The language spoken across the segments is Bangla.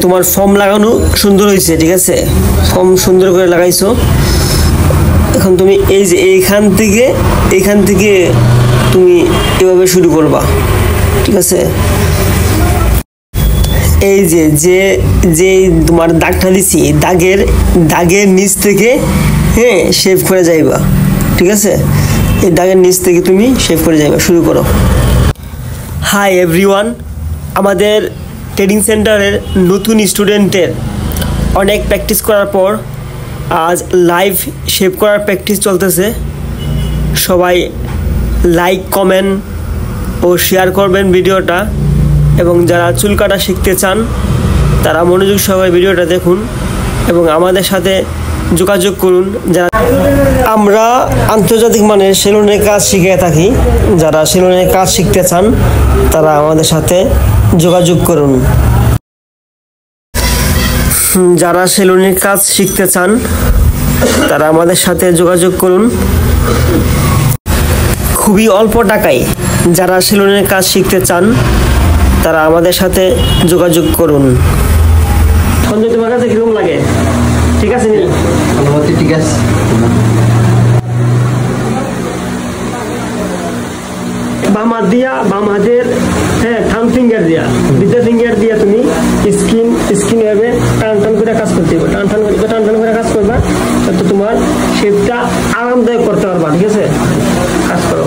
তোমার ফর্ম লাগানো সুন্দর হয়েছে, ঠিক আছে, ফর্ম সুন্দর করে লাগাইছো। এখন তুমি এই যে এইখান থেকে তুমি এভাবে শুরু করবা, ঠিক আছে। এই যে যে যে তোমার দাগটা দিছি, দাগের নিচ থেকে শেভ করে যাইবা, ঠিক আছে। এই দাগের নিচ থেকে তুমি শেভ করে যাইবা, শুরু করো। হাই এভরিওয়ান, আমাদের ট্রেডিং সেন্টারের নতুন স্টুডেন্টের অনেক প্র্যাকটিস করার পর আজ লাইভ শেভ করার প্র্যাকটিস চলতেছে। সবাই লাইক, কমেন্ট ও শেয়ার করবেন ভিডিওটা, এবং যারা চুল কাটা শিখতে চান তারা মনোযোগ সহকারে ভিডিওটা দেখুন এবং আমাদের সাথে যোগাযোগ করুন। যারা আমরা আন্তর্জাতিক মানের সেলুনের কাজ শিখে থাকি, যারা সেলুনের কাজ শিখতে চান তারা আমাদের সাথে যোগাযোগ করুন। যারা সেলুনের কাজ শিখতে চান তারা আমাদের সাথে যোগাযোগ করুন। খুবই অল্প টাকায় যারা সেলুনের কাজ শিখতে চান তারা আমাদের সাথে যোগাযোগ করুন। সঞ্জয়, তোমার কাছে কিরকম লাগে? ঠিক আছে নি? ঠিক আছে। বাম হাতের থাম ফিঙ্গার দিয়া, দ্বিতীয় ফিঙ্গার দিয়া তুমি স্কিন এভাবে টান করে কাজ করতে হবে। টান করে কাজ করবা, তো তোমার শেপটা আরামদায়ক করতে পারবা, ঠিক আছে। কাজ করো।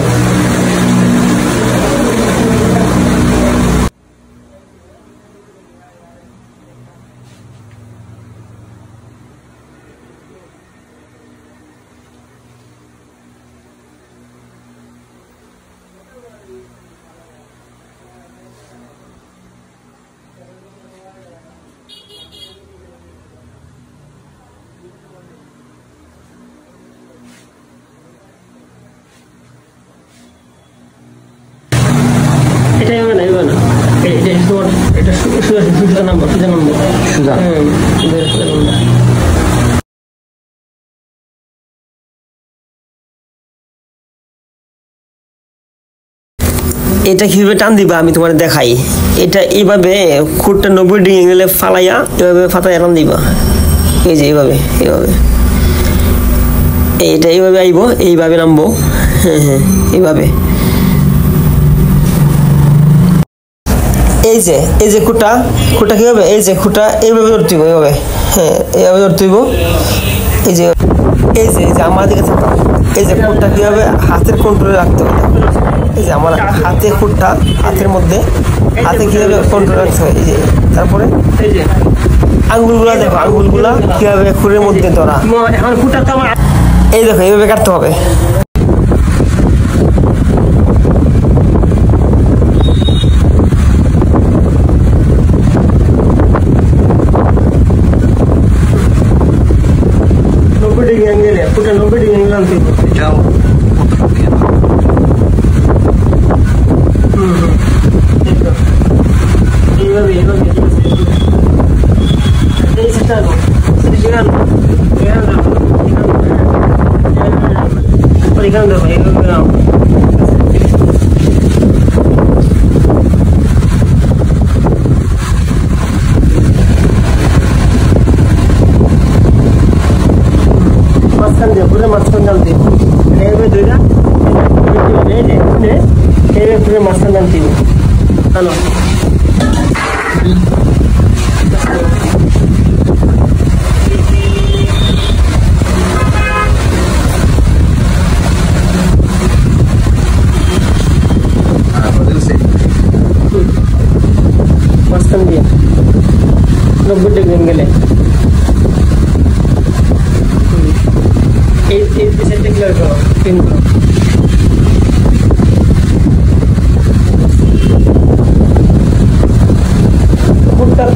এটা কিভাবে টান দিবা আমি তোমার দেখাই। এটা এইভাবে খুঁটটা 90 ডিগ্রি অ্যাঙ্গেলে ফালাইয়া এভাবে ফাতায় টান দিবা। এই যে এইভাবে এইটা এইভাবে আইব, এইভাবে নামবো। এইভাবে এই যে খুঁটা কিভাবে, এই যে খুঁটা এইভাবে ধরতে হইব, এইভাবে এইভাবে ধরতে হইব। এই যে আমার দিকে এই যে খুঁটটা কিভাবে হাতের কন্ট্রোলে রাখতে হবে। এই যে আমার হাতের মধ্যে কিভাবে কন্ট্রোল রাখতে হয়। এই যে তারপরে এই যে আঙ্গুলগুলা দেখো, আঙ্গুলগুলা কিভাবে খুঁড়ের মধ্যে ধরা। এই দেখো এইভাবে কাটতে হবে।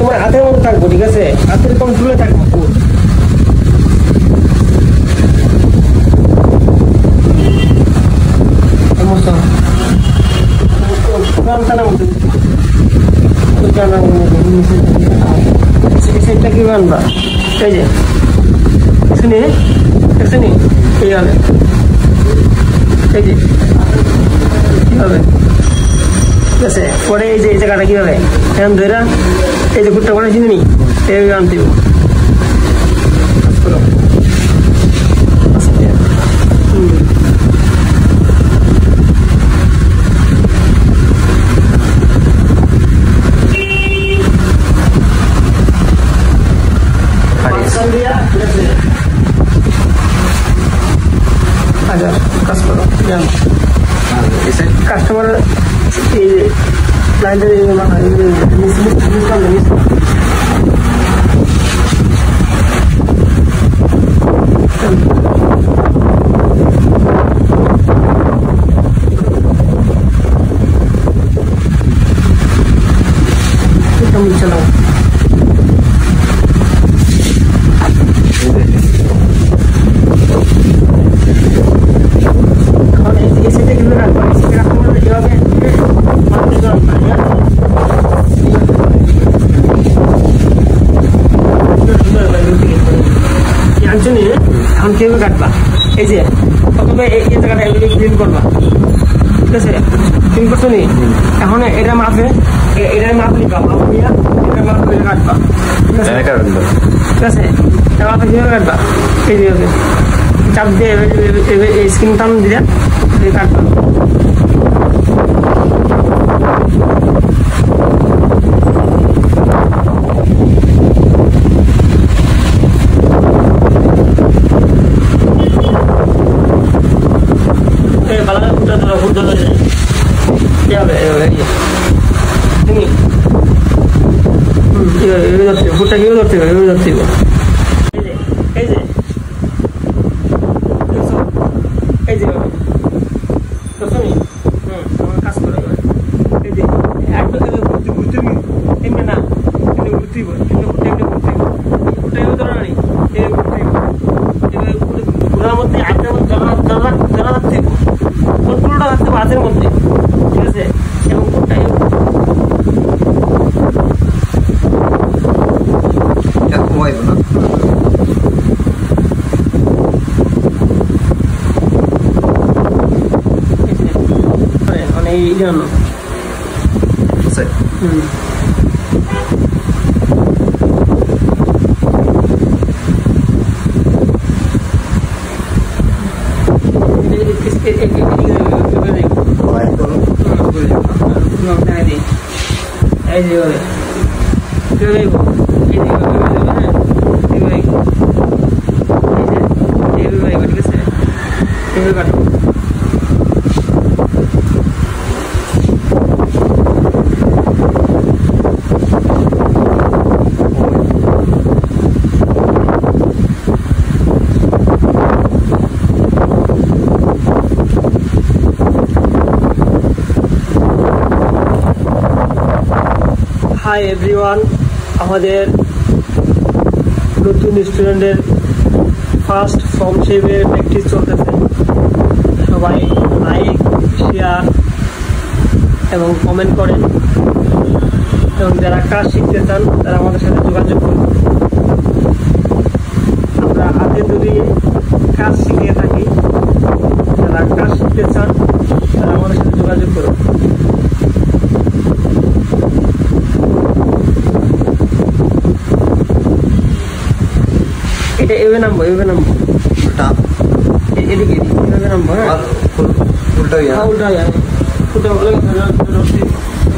তোমার হাতের মধ্যে থাকবো, ঠিক আছে, হাতের কন্ট্রোলে থাকবো। কি বানবা, এই যে শুনি এইভাবে, এই যে কিভাবে, ঠিক আছে। পরে এই যে এই জায়গাটা কিভাবে ধরা এই যে ফুটটা বানাইছি নি এই আনতে কাজ করো কাস্টমার এই ক্লায়েন্টের চালাও এখন কিভাবে কাটবা এই যে প্রথমে এই জায়গাটা এগুলি ক্লিন করবা ঠিক আছে ক্লিন করছো নি এখন এটা মাপে এটার মাপ নিবা মাপ নিয়া এটা মাপ করে কাটবা ঠিক আছে এটা মাপে কিভাবে কাটবা এই যে চাপ দিয়ে এই স্কিন টান দিয়ে কাটবা ফুটটা কিভাবে ধরতে হবে এভাবে ধরতে হবে এই যে এই যে আমার কাজ করে এই যে একটু ঘুরতে এমনি না এমনি ঘুরতে ফুটটা এমনি ঘুরতে ফুটটা এভাবে ধরে না ঘোরার মধ্যে আটটার মধ্যে জানা রাখতে কন্ট্রোলটা রাখতে হবে হাতের মধ্যে ঠিক আছে এবং ফুটটা এই জন্য হাই এভরিওয়ান আমাদের নতুন স্টুডেন্টের ফার্স্ট ফর্ম শেপের প্র্যাকটিস চলতেছে সবাই লাইক শেয়ার এবং কমেন্ট করেন এবং যারা কাজ শিখতে চান তারা আমাদের সাথে যোগাযোগ করুন আমরা হাতে ধরিয়ে কাজ শিখিয়ে থাকি যারা কাজ শিখতে চান তারা আমাদের সাথে যোগাযোগ করুন এটা এভাবে নামবো উল্টা এদিকে এভাবে নামবো হ্যাঁ উল্টা উল্টা ফুটা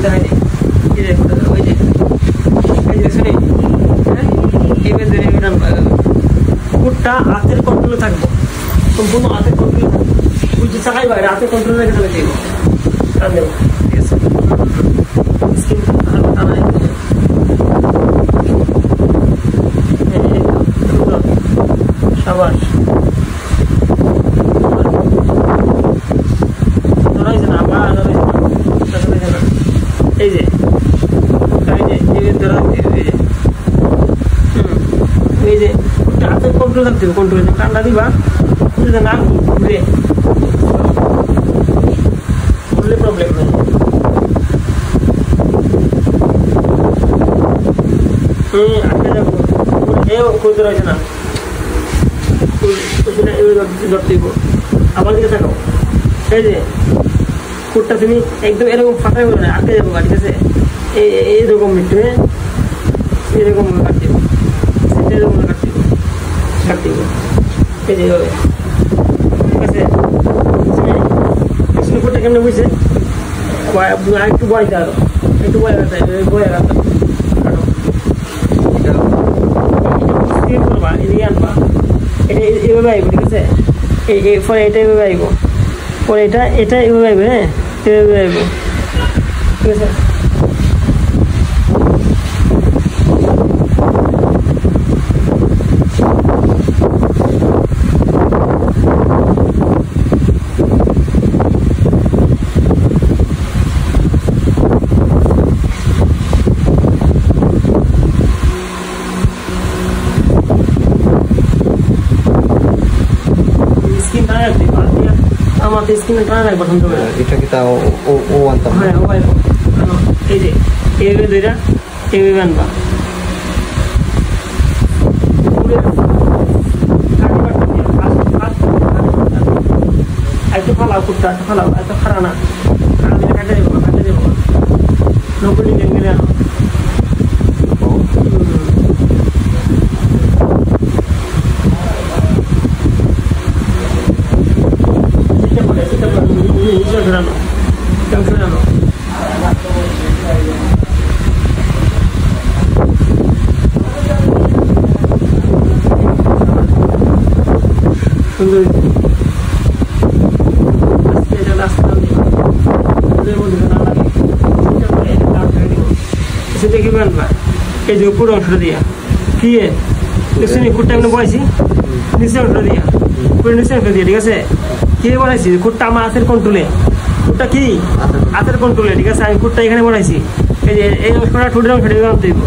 দেখাই দিই ওই যে শুনি হ্যাঁ এভাবে নামবো ফুটটা হাতের কন্ট্রোলে থাকবো সম্পূর্ণ হাতের কন্ট্রোলে থাকবো বুঝতে চাকাই বাইরে হাতের কন্ট্রোলে রেখে চলে যাবো টান দেবো ঠিক আছে স্কিন টানাই সাবাস ধরাইছে না আবার ধরাইছে না এই যে ধরা এই যে হাতের কন্ট্রোল থাকতে হবে কন্ট্রোল ঠান্ডা দিবা না ঘুরে ঘুরলে প্রবলেম নেই আটকে যাবো করতে রয়েছে না আবার দিকে থাকো এই যে ফুটটা তুমি একদম এরকম ফাঁকা বলো না আটকে যাবো ঠিক আছে এইরকম একটু এরকম কাটতে হবে, এরকম কাটতে হবে, কাটতে হবে, এই যে এইভাবে, ঠিক আছে? কোটটা কেমন বুঝছে? একটু বয়তে আরো, একটু বয়ে রাখতে হবে, বয়ে রাখতে হবে, করবা এদিকে আনবা, এটা এভাবে আইব, ঠিক আছে? পরে এটা এভাবে আইব, পরে এটা এভাবে আইবে, হ্যাঁ এভাবে আইব, ঠিক আছে? আমাদের স্কিনে টানা রাখবা সুন্দর করে। এটা কি তা ও আনতাম? হ্যাঁ ও আইব, এই যে এইভাবে দুইটা এইভাবে আনবা, একটু ফালাও, কুটটা ফালাও, এত খারা না, কাটে দেবো নকুলি গেলে আনো। ঘোরানো ঘোরানো সুন্দর সেটা কি বানবা? এই যে উপর অংশটা দিয়া কি দেখছি কুটটা এমনি বয়সি নিচে অংশটা দিয়া, পুরো নিচে অংশটা দিয়া, ঠিক আছে? কি বানাইছি কুটটা আমার হাতের কন্ট্রোলে, কুটটা কি হাতের কন্ট্রোলে, ঠিক আছে? আমি কুটটা এখানে বানাইছি, এই যে এই অংশটা ঠোঁটের অংশটা এভাবে আনতে হইব,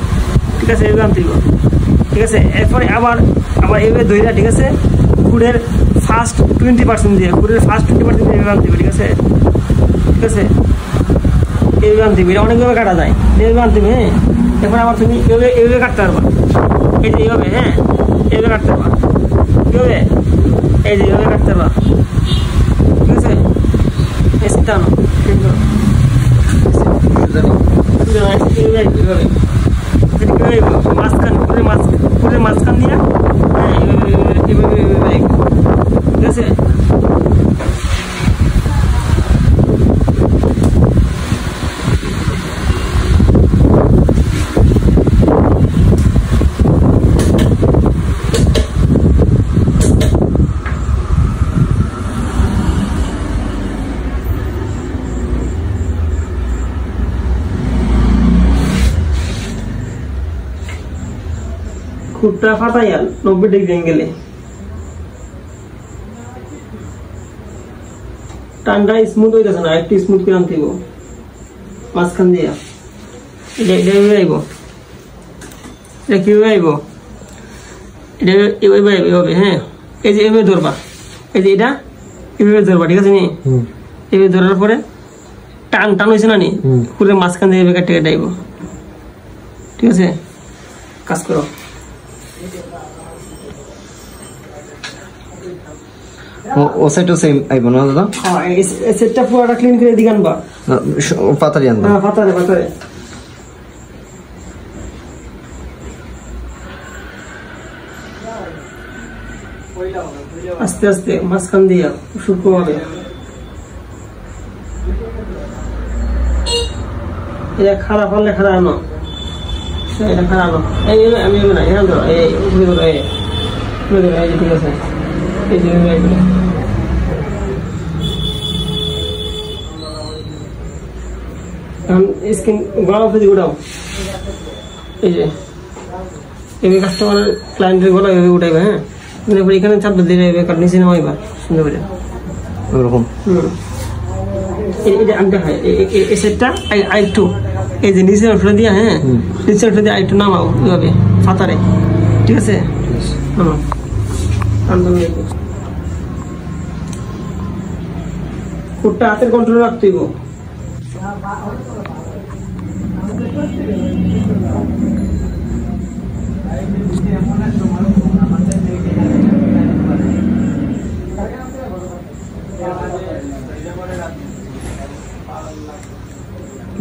ঠিক আছে? এভাবে আনতে হইব, ঠিক আছে? এরপরে আবার এইভাবে ধইরা, ঠিক আছে? কুড়ের ফার্স্ট 20% দিয়ে, কুড়ের ফার্স্ট 20% দিয়ে এভাবে আনতে হইব, ঠিক আছে? ঠিক আছে? এইভাবে আনতে হইব, এটা অনেকভাবে কাটা যায়, এইভাবে আনতে হইব, হ্যাঁ? এরপরে আবার তুমি এইভাবে কাটতে পারবা, এই যে এইভাবে, হ্যাঁ এইভাবে কাটতে পারবা, এইভাবে, এই যে এইভাবে কাটতে পারবা, ঠিক আছে? এসিটা আনো, মাঝখান মাঝখান দিয়া, হ্যাঁ এইভাবে, ঠিক আছে? খুঁটটা ফাটাইয়া 90 ডিগ্রি অ্যাঙ্গেলে টানটা স্মুথ হইতেছে না, একটু স্মুথ করে আনতে হইব মাঝখান দিয়া, এটা আইব, এটা কিভাবে আইব? এটা এভাবে আইব, এভাবে, হ্যাঁ এই যে এভাবে ধরবা, এই যে এটা এভাবে ধরবা, ঠিক আছে? নি এভাবে ধরার পরে টান হয়েছে না নি, পুরো মাঝখান দিয়ে এভাবে কেটে আইব, ঠিক আছে? কাজ করো। ও সাইডও সেম আইব না দাদা? হ্যাঁ এই সেটটা পুরোটা ক্লিন করে দিগান বা পাতারি আনবা? হ্যাঁ পাতারে আস্তে আস্তে মাঝখান দিয়া শুকনো হবে, এটা খারাপ হলে খারাপ আনো, এটা খারাপ আনো, এই আমি না এখান ধরো, এই উপরে ধরো, এই ঠিক আছে? এই যে এখন স্কিন গলা ফেলে উঠাও, এই যে এভাবে কাস্টমার ক্লায়েন্টের গলা এভাবে উঠাইবে, হ্যাঁ এখানে চাপ দিলে নিচে নামাইবা সুন্দর করে ওরকম। এটা আনতে হয় এই সেটটা আরেকটু, এই যে নিচে অংশটা দিয়া, হ্যাঁ নিচে অংশটা দিয়ে আরেকটু নামাও এভাবে ফাতারে, ঠিক আছে? কুটটা হাতের কন্ট্রোলে রাখতে হইব,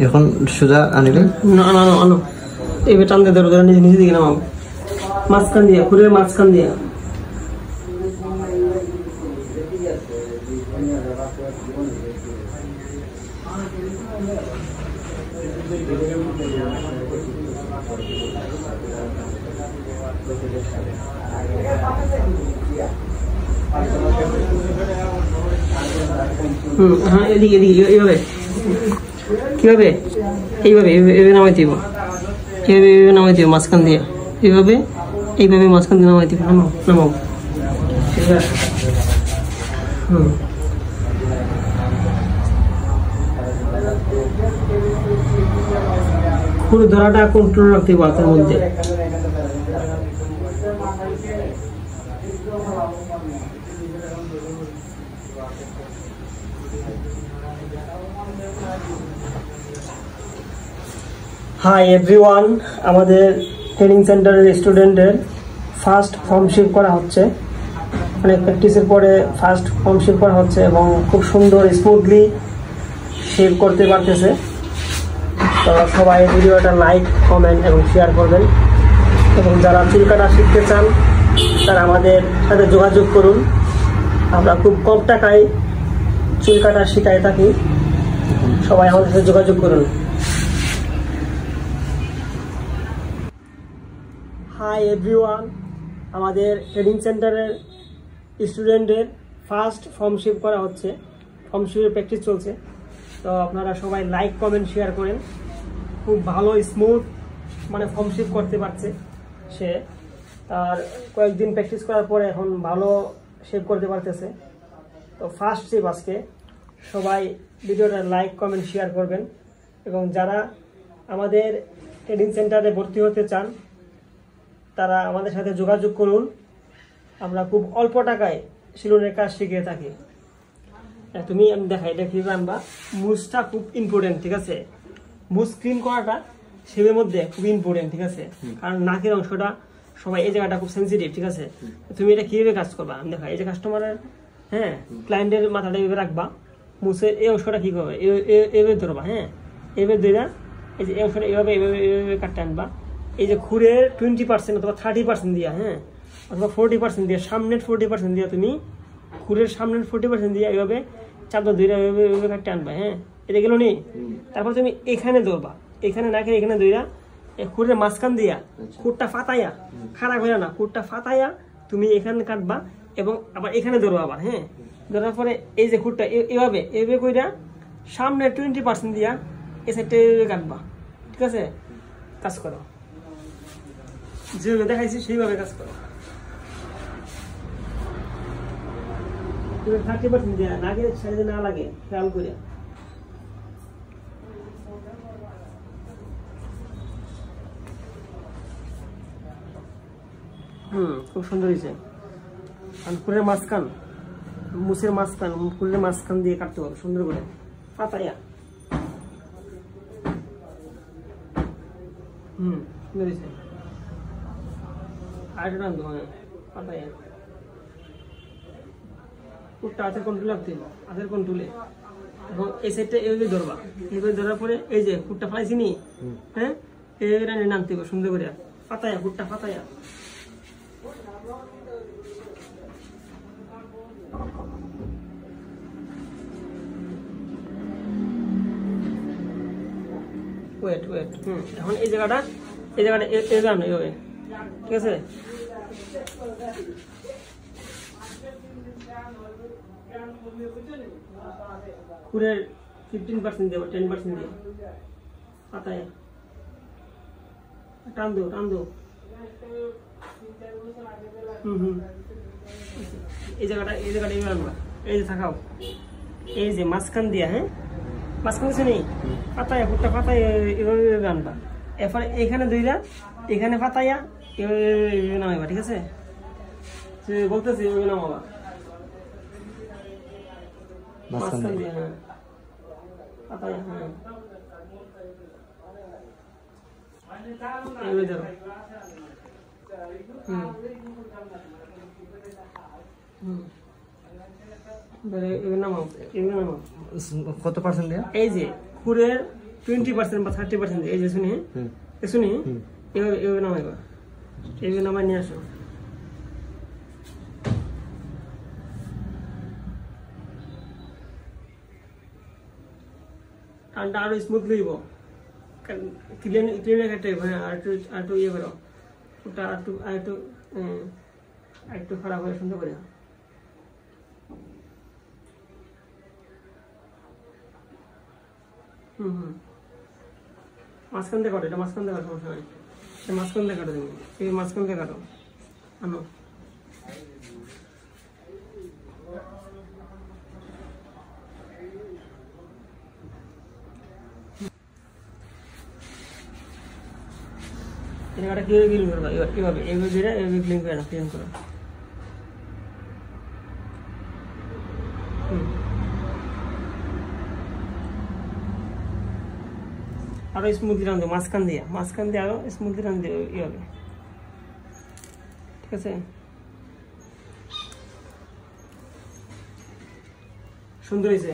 এখন সোজা আনিলে না আনো এইভাবে টান দিয়ে ধরো, ধরে নিচে নিচে দিকে নামাও, মাঝখান দিয়া, খুরের মাঝখান দিয়া। হ্যাঁ, এদিকে এদিকে, এইভাবে কিভাবে, এইভাবে এইভাবে নামাই দিব, এইভাবে এইভাবে নামাই দিব মাঝখান দিয়ে, এইভাবে এইভাবে মাঝখান দিয়ে নামাই দিব। নামাও নামাও, ঠিক আছে। খুর ধরাটা কন্ট্রোল রাখতে হবে হাতের মধ্যে। হাই এভরিওয়ান, আমাদের ট্রেনিং সেন্টারের স্টুডেন্টের ফার্স্ট ফর্ম শেপ করা হচ্ছে। অনেক প্র্যাকটিসের পরে ফার্স্ট ফর্ম শেপ করা হচ্ছে এবং খুব সুন্দর স্মুথলি শেপ করতে পারতেছে। তো সবাই ভিডিওটা লাইক, কমেন্ট এবং শেয়ার করবেন, এবং যারা চুল কাটা শিখতে চান তারা আমাদের সাথে যোগাযোগ করুন। আমরা খুব কম টাকায় চুল কাটা শিখাই থাকি, সবাই আমাদের সাথে যোগাযোগ করুন। হাই এভরিওয়ান, আমাদের ট্রেনিং সেন্টারের স্টুডেন্টের ফার্স্ট ফর্ম শেপ করা হচ্ছে, ফর্ম শেপের প্র্যাকটিস চলছে। তো আপনারা সবাই লাইক, কমেন্ট, শেয়ার করেন। খুব ভালো স্মুথ মানে ফর্ম শেপ করতে পারছে সে, আর কয়েকদিন প্র্যাকটিস করার পরে এখন ভালো শেপ করতে পারতেছে। তো ফার্স্ট শেপ আজকে, সবাই ভিডিওটা লাইক, কমেন্ট, শেয়ার করবেন, এবং যারা আমাদের ট্রেনিং সেন্টারে ভর্তি হতে চান তারা আমাদের সাথে যোগাযোগ করুন। আমরা খুব অল্প টাকায় সেলুনের কাজ শিখিয়ে থাকি। তুমি আমি দেখাই, এটা কি আনবা, মুছটা খুব ইম্পর্টেন্ট, ঠিক আছে। মুছ ক্লিন করাটা শেপের মধ্যে খুব ইম্পর্টেন্ট, ঠিক আছে, কারণ নাকের অংশটা সবাই এই জায়গাটা খুব সেন্সিটিভ, ঠিক আছে। তুমি এটা কিভাবে কাজ করবা আমি দেখা, এই যে কাস্টমারের ক্লায়েন্টের মাথাটা এইভাবে রাখবা, মুছের এই অংশটা কি করবে, এইভাবে ধরবা, এইভাবে ধরে এই যে এই অংশটা এইভাবে এইভাবে এইভাবে কাটতে আনবা। এই যে খুরের 20% অথবা 30% দিয়া, অথবা 40% দিয়ে, সামনের 40% দিয়া তুমি খুরের সামনের 40% দিয়ে এইভাবে চাপটা ধরে এইভাবে কাটতে আনবা। এটা গেল নি। তারপর তুমি এখানে ধরবা, এখানে নাকের এখানে ধরা খুরের মাঝখান দিয়া খুরটা ফাতাইয়া, খারাপ হয়ে না, খুরটা ফাতাইয়া তুমি এখানে কাটবা, এবং আবার এখানে ধরবা আবার, ধরার পরে এই যে খুরটা এইভাবে এইভাবে কইরা সামনে 20% দিয়া এই সাইডটা কাটবা, ঠিক আছে। কাজ করো, যেভাবে দেখাইছি সেইভাবে কাজ করো। 30% দিয়া নাকের সাইডে না লাগে খেয়াল করে। খুব সুন্দর হয়েছে। খুরের মাঝখান, মুছের মাঝখান, খুরের মাঝখান দিয়ে কাটতে হবে সুন্দর করে পাতায়া। সুন্দর হয়েছে। আরেকটা টানতো, পাতায়া। কুটটা হাতের কন্ট্রোল রাখতে হবে, হাতের কন্ট্রোলে, এবং এই সাইডটা এইভাবে ধরবা, এইভাবে ধরার পরে এই যে কুটটা ফালাইছি নি, এইভাবে নামতে হবে সুন্দর করে পাতায়া, কুটটা পাতায়া। ওয়েট ওয়েট, এখন এই জায়গাটা এইভাবে, ঠিক আছে। খুরের 15% দেবো, 10% দেবো পাতায়, টান দো টান দো। এই জায়গাটা এইভাবে আনবা, এই যে থাকাও, এই যে মাঝখান দিয়া, মাঝখান কিছু নেই, পাতায় ফুটটা পাতায় এভাবে আনবা। এরপরে এখানে দুইটা, এখানে পাতাইয়া এভাবে নামাইবা, ঠিক আছে। বলতেছি এভাবে নামাবা, মাঝখান দিয়ে, পাতাইয়া, এভাবে ধরো। কত পার্সেন্ট দেয়া? এই যে খুরের 20% বা 30% এই যে শুনি এভাবে নামাইবা, এইভাবে নামাই নিয়ে আসো। টানটা আরো স্মুথ লইব, ক্লিন একটা আর একটু ইয়ে করো, ওটা একটু খারাপ হয়ে সুন্দর করে। মাঝখান দিয়ে কাটো, এটা মাঝখান দিয়ে কাটো, সমস্যা নাই, মাঝখান দিয়ে কাটো তুমি, এই মাঝখান দিয়ে কাটো, আনো। এটা কিভাবে ক্লিন করবা, এভাবে এইভাবে ধরে এইভাবে ক্লিন করে না, ক্লিন করো। আরো স্মুথলি রান দিও, মাঝখান দিয়ে আরো স্মুথলি রান দিও, এইভাবে, ঠিক আছে? সুন্দর হয়েছে।